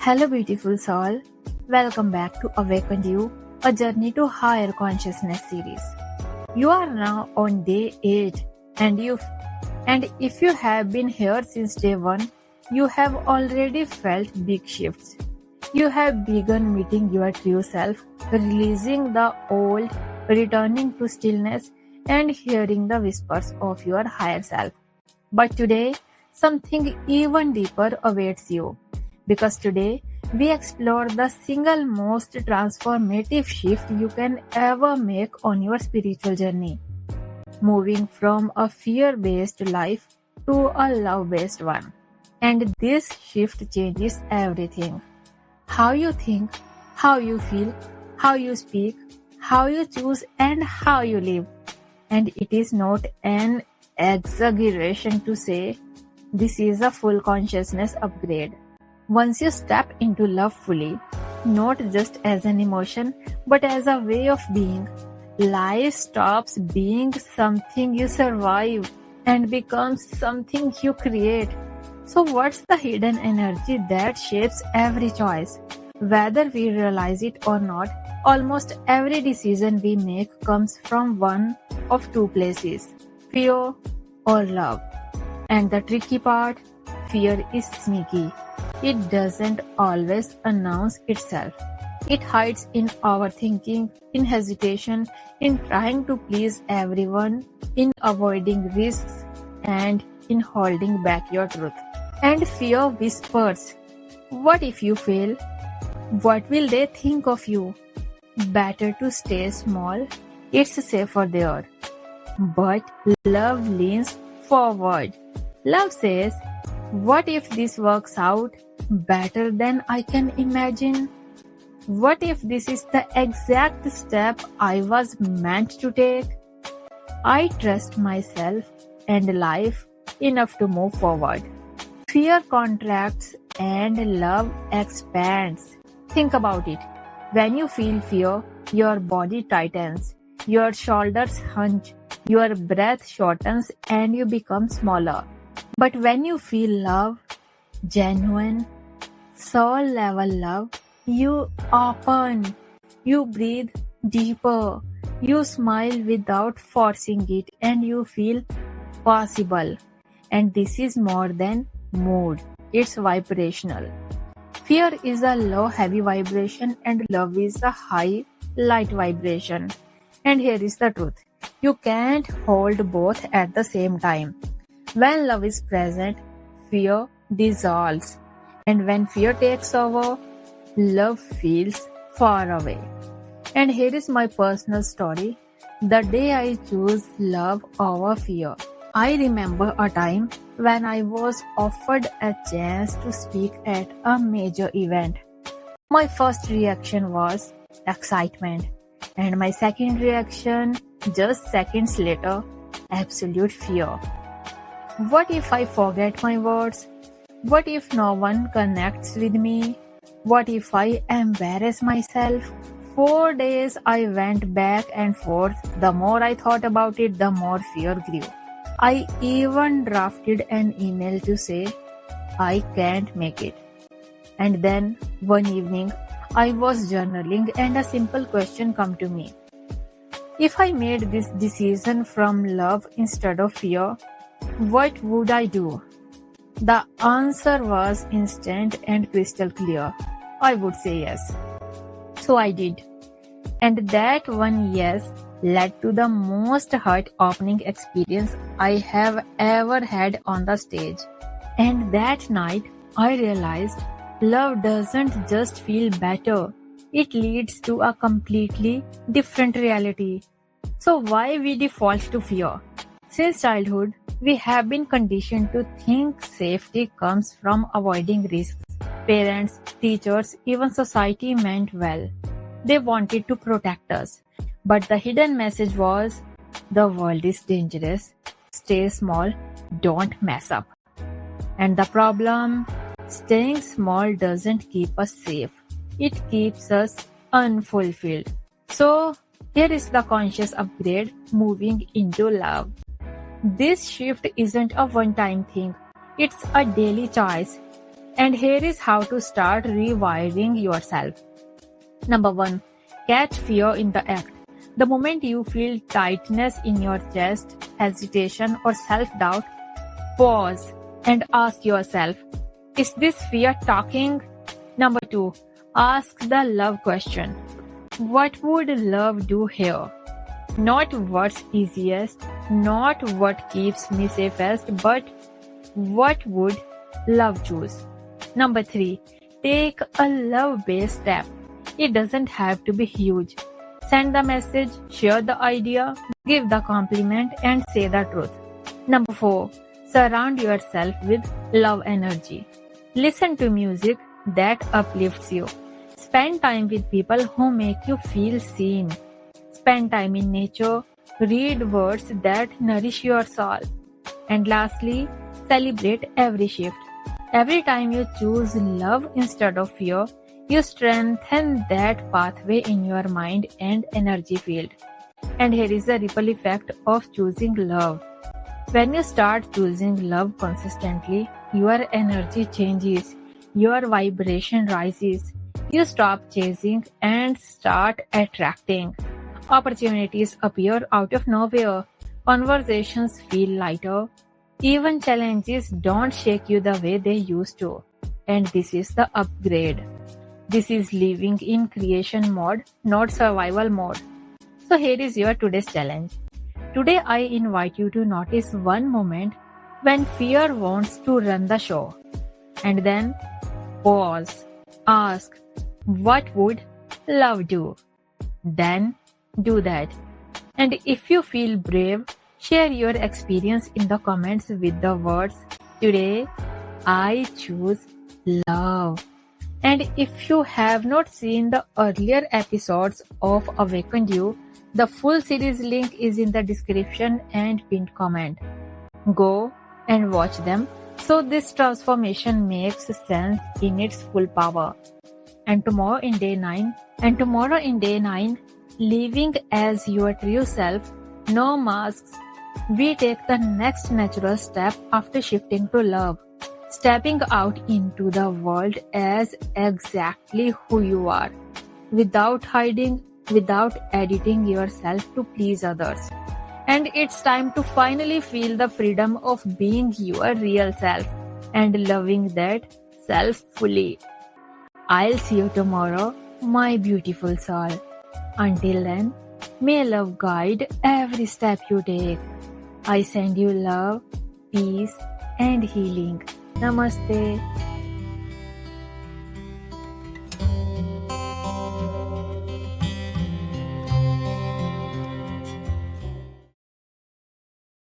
Hello, beautiful soul. Welcome back to Awaken You, a journey to higher consciousness series. You are now on day 8, and if you have been here since day 1, you have already felt big shifts. You have begun meeting your true self, releasing the old, returning to stillness, and hearing the whispers of your higher self. But today, something even deeper awaits you. Because today, we explore the single most transformative shift you can ever make on your spiritual journey. Moving from a fear-based life to a love-based one. And this shift changes everything. How you think, how you feel, how you speak, how you choose, and how you live. And it is not an exaggeration to say this is a full consciousness upgrade. Once you step into love fully, not just as an emotion, but as a way of being, life stops being something you survive and becomes something you create. So what's the hidden energy that shapes every choice? Whether we realize it or not, almost every decision we make comes from one of two places, fear or love. And the tricky part, fear is sneaky. It doesn't always announce itself. It hides in our thinking, in hesitation, in trying to please everyone, in avoiding risks, and in holding back your truth. And fear whispers, what if you fail? What will they think of you? Better to stay small, it's safer there. But love leans forward. Love says, what if this works out better than I can imagine? What if this is the exact step I was meant to take? I trust myself and life enough to move forward. Fear contracts and love expands. Think about it. When you feel fear, your body tightens, your shoulders hunch, your breath shortens, and you become smaller. But when you feel love, genuine, soul-level love, you open, you breathe deeper, you smile without forcing it, and you feel possible. And this is more than mood, it's vibrational. Fear is a low, heavy vibration, and love is a high, light vibration. And here is the truth. You can't hold both at the same time. When love is present, fear dissolves. And when fear takes over, love feels far away. And here is my personal story. The day I chose love over fear. I remember a time when I was offered a chance to speak at a major event. My first reaction was excitement. And my second reaction, just seconds later, absolute fear. What if I forget my words? What if no one connects with me? What if I embarrass myself? 4 days I went back and forth. The more I thought about it, the more fear grew. I even drafted an email to say, I can't make it. And then, one evening, I was journaling and a simple question came to me. If I made this decision from love instead of fear, what would I do? The answer was instant and crystal clear. I would say yes. So I did. And that one yes led to the most heart-opening experience I have ever had on the stage. And that night, I realized love doesn't just feel better. It leads to a completely different reality. So why we default to fear? Since childhood, we have been conditioned to think safety comes from avoiding risks. Parents, teachers, even society meant well. They wanted to protect us. But the hidden message was, the world is dangerous. Stay small. Don't mess up. And the problem, staying small doesn't keep us safe. It keeps us unfulfilled. So, here is the conscious upgrade, moving into love. This shift isn't a one-time thing. It's a daily choice. And here is how to start rewiring yourself. Number 1. Catch fear in the act. The moment you feel tightness in your chest, hesitation, or self-doubt, pause and ask yourself, is this fear talking? Number 2. Ask the love question. What would love do here? Not what's easiest, not what keeps me safest, but what would love choose? Number 3. Take a love-based step. It doesn't have to be huge. Send the message, share the idea, give the compliment, and say the truth. Number 4. Surround yourself with love energy. Listen to music that uplifts you. Spend time with people who make you feel seen. Spend time in nature. Read words that nourish your soul. And lastly, celebrate every shift. Every time you choose love instead of fear, you strengthen that pathway in your mind and energy field. And here is the ripple effect of choosing love. When you start choosing love consistently, your energy changes, your vibration rises. You stop chasing and start attracting. Opportunities appear out of nowhere. Conversations feel lighter. Even challenges don't shake you the way they used to. And this is the upgrade. This is living in creation mode, not survival mode. So here is your today's challenge. Today I invite you to notice one moment when fear wants to run the show. And then pause. Ask, what would love do? Then do that. And if you feel brave, share your experience in the comments with the words, today I choose love. And if you have not seen the earlier episodes of Awakened You, the full series link is in the description and pinned comment. Go and watch them so this transformation makes sense in its full power. And tomorrow in day 9, living as your true self, no masks, we take the next natural step after shifting to love. Stepping out into the world as exactly who you are, without hiding, without editing yourself to please others. And it's time to finally feel the freedom of being your real self and loving that self fully. I'll see you tomorrow, my beautiful soul. Until then, may love guide every step you take. I send you love, peace, and healing. Namaste.